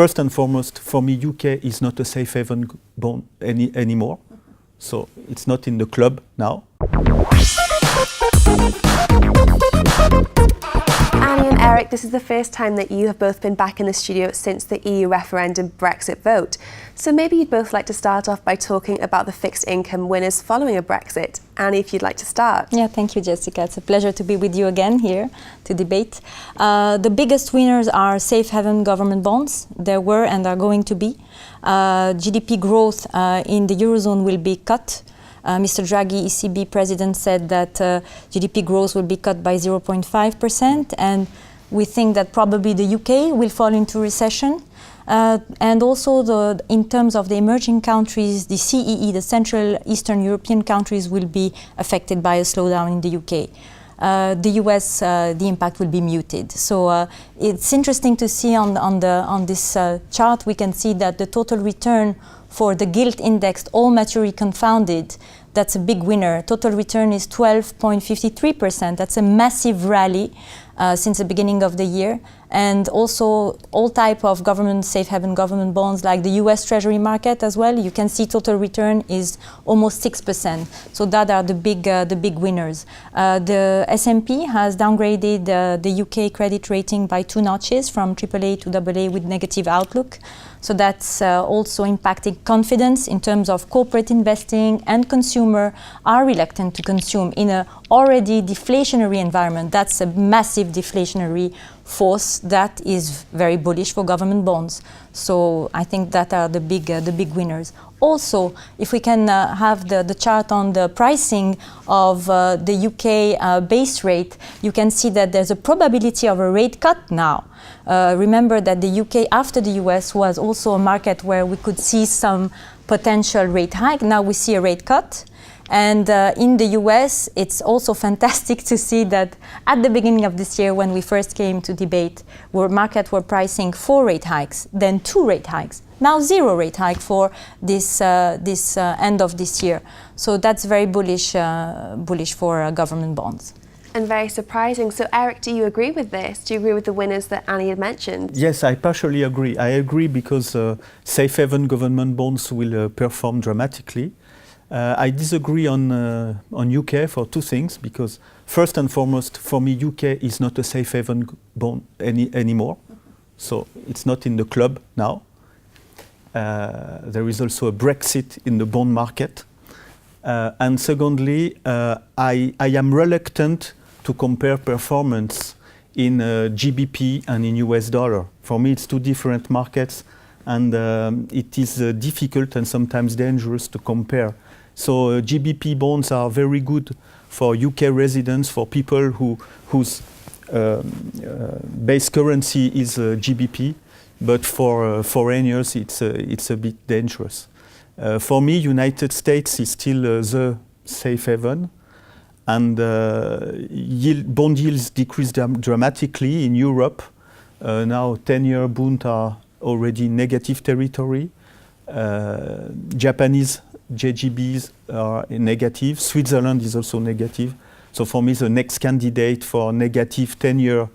first and foremost, for me, UK is not a safe haven bond anymore. So it's not in the club now. Annie and Eric, this is the first time that you have both been back in the studio since the EU referendum Brexit vote. So maybe you'd both like to start off by talking about the fixed income winners following a Brexit. Annie, if you'd like to start. Yeah, thank you, Jessica. It's a pleasure to be with you again here to debate. The biggest winners are safe haven government bonds. There were and are going to be. GDP growth in the Eurozone will be cut. Mr. Draghi, ECB president, said that GDP growth will be cut by 0.5%, and we think that probably the UK will fall into recession. And also, in terms of the emerging countries, the CEE, the Central Eastern European countries, will be affected by a slowdown in the UK. The US, the impact will be muted. So it's interesting to see on this chart, we can see that the total return for the gilt indexed, all maturity confounded, that's a big winner. Total return is 12.53%. That's a massive rally since the beginning of the year. And also all type of government, safe haven government bonds like the US Treasury market as well. You can see total return is almost 6%. So that are the big winners. The S&P has downgraded the UK credit rating by 2 notches from AAA to AA with negative outlook. So that's also impacting confidence in terms of corporate investing, and consumer are reluctant to consume in an already deflationary environment. That's a massive deflationary force that is very bullish for government bonds. So I think that are the big winners. Also, if we can have the chart on the pricing of the UK base rate, you can see that there's a probability of a rate cut now. Remember that the UK, after the US, was also a market where we could see some potential rate hike. Now we see a rate cut. And in the US, it's also fantastic to see that at the beginning of this year, when we first came to debate, markets were pricing 4 rate hikes, then 2 rate hikes. Now 0 rate hike for this end of this year. So that's very bullish for government bonds. And very surprising. So Eric, do you agree with this? Do you agree with the winners that Annie had mentioned? Yes, I partially agree. I agree because safe haven government bonds will perform dramatically. I disagree on UK for 2 things, because first and foremost, for me, UK is not a safe haven bond anymore. So it's not in the club now. There is also a Brexit in the bond market. And secondly, I am reluctant to compare performance in GBP and in US dollar. For me, it's 2 different markets, and it is difficult and sometimes dangerous to compare. So GBP bonds are very good for UK residents, for people whose base currency is GBP, but for foreigners it's a bit dangerous. For me, United States is still the safe haven, and bond yields decreased dramatically in Europe. Now 10-year bonds are already in negative territory. Japanese JGBs are negative. Switzerland is also negative. So for me, the next candidate for negative 10-year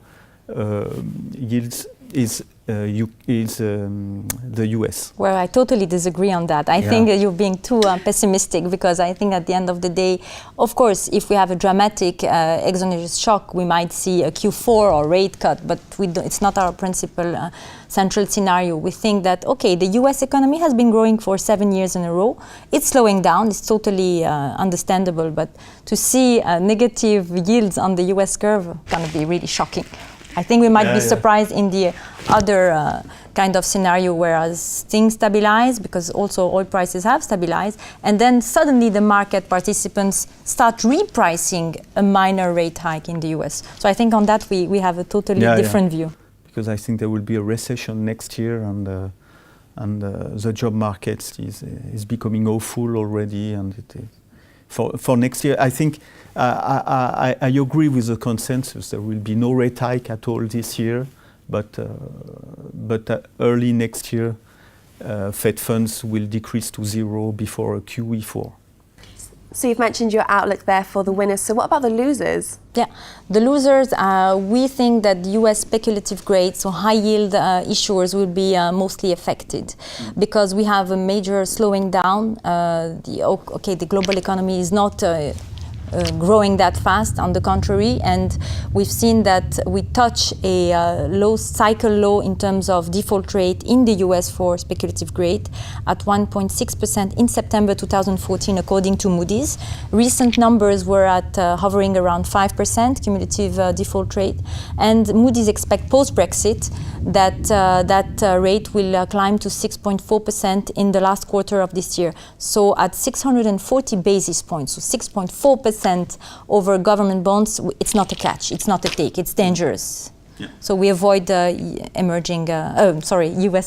yields is the US. Well, I totally disagree on that. I think you're being too pessimistic, because I think at the end of the day, of course, if we have a dramatic exogenous shock, we might see a Q4 or rate cut, but it's not our principal central scenario. We think that, okay, the US economy has been growing for 7 years in a row. It's slowing down. It's totally understandable, but to see negative yields on the US curve is going to be really shocking. I think we might be surprised in the other kind of scenario, whereas things stabilize, because also oil prices have stabilized, and then suddenly the market participants start repricing a minor rate hike in the US. So I think on that we have a totally different view. Because I think there will be a recession next year, and the job market is becoming awful already, and for next year, I think I agree with the consensus. There will be no rate hike at all this year, but early next year, Fed funds will decrease to 0 before QE4. So you've mentioned your outlook there for the winners. So what about the losers? Yeah, the losers, we think that US speculative grade, so high yield issuers will be mostly affected because we have a major slowing down. The global economy is not growing that fast, on the contrary, and we've seen that we touch a cycle low in terms of default rate in the US for speculative grade at 1.6% in September 2014, according to Moody's. Recent numbers were at hovering around 5% cumulative default rate, and Moody's expect post-Brexit that rate will climb to 6.4% in the last quarter of this year. So at 640 basis points, so 6.4% over government bonds, it's not a catch, it's not a take, it's dangerous. Yeah. So we avoid US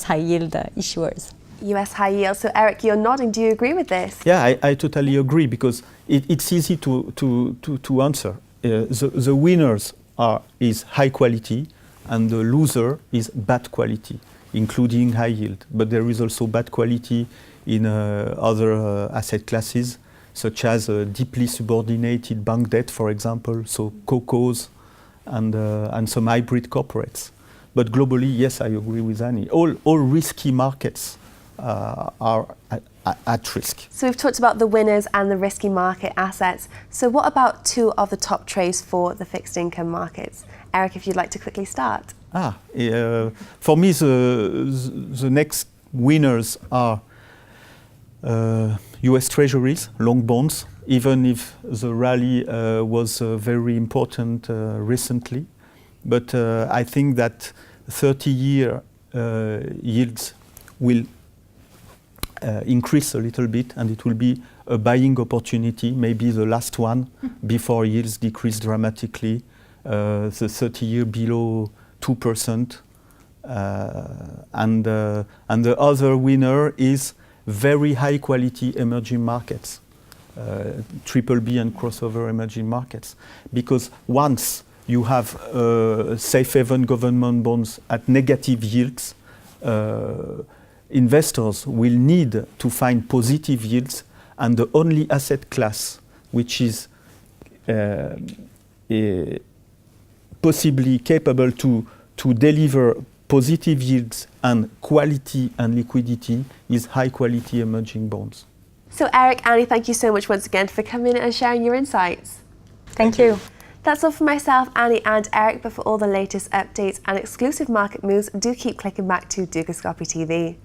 high yield issuers. US high yield. So Eric, you're nodding. Do you agree with this? Yeah, I totally agree because it's easy to answer. The winners is high quality and the loser is bad quality, including high yield. But there is also bad quality in other asset classes, such as deeply subordinated bank debt, for example, so CoCos and some hybrid corporates. But globally, yes, I agree with Annie. All risky markets are at risk. So we've talked about the winners and the risky market assets. So what about two of the top trades for the fixed income markets? Eric, if you'd like to quickly start. For me, the next winners are US Treasuries, long bonds, even if the rally was very important recently. But I think that 30-year yields will increase a little bit, and it will be a buying opportunity, maybe the last one, before yields decrease dramatically. The 30-year below 2%. And the other winner is very high quality emerging markets, triple B and crossover emerging markets. Because once you have safe haven government bonds at negative yields, investors will need to find positive yields, and the only asset class which is possibly capable to deliver positive yields and quality and liquidity is high quality emerging bonds. So Eric, Annie, thank you so much once again for coming and sharing your insights. Thank you. That's all for myself, Annie and Eric, but for all the latest updates and exclusive market moves, do keep clicking back to Dukascopy TV.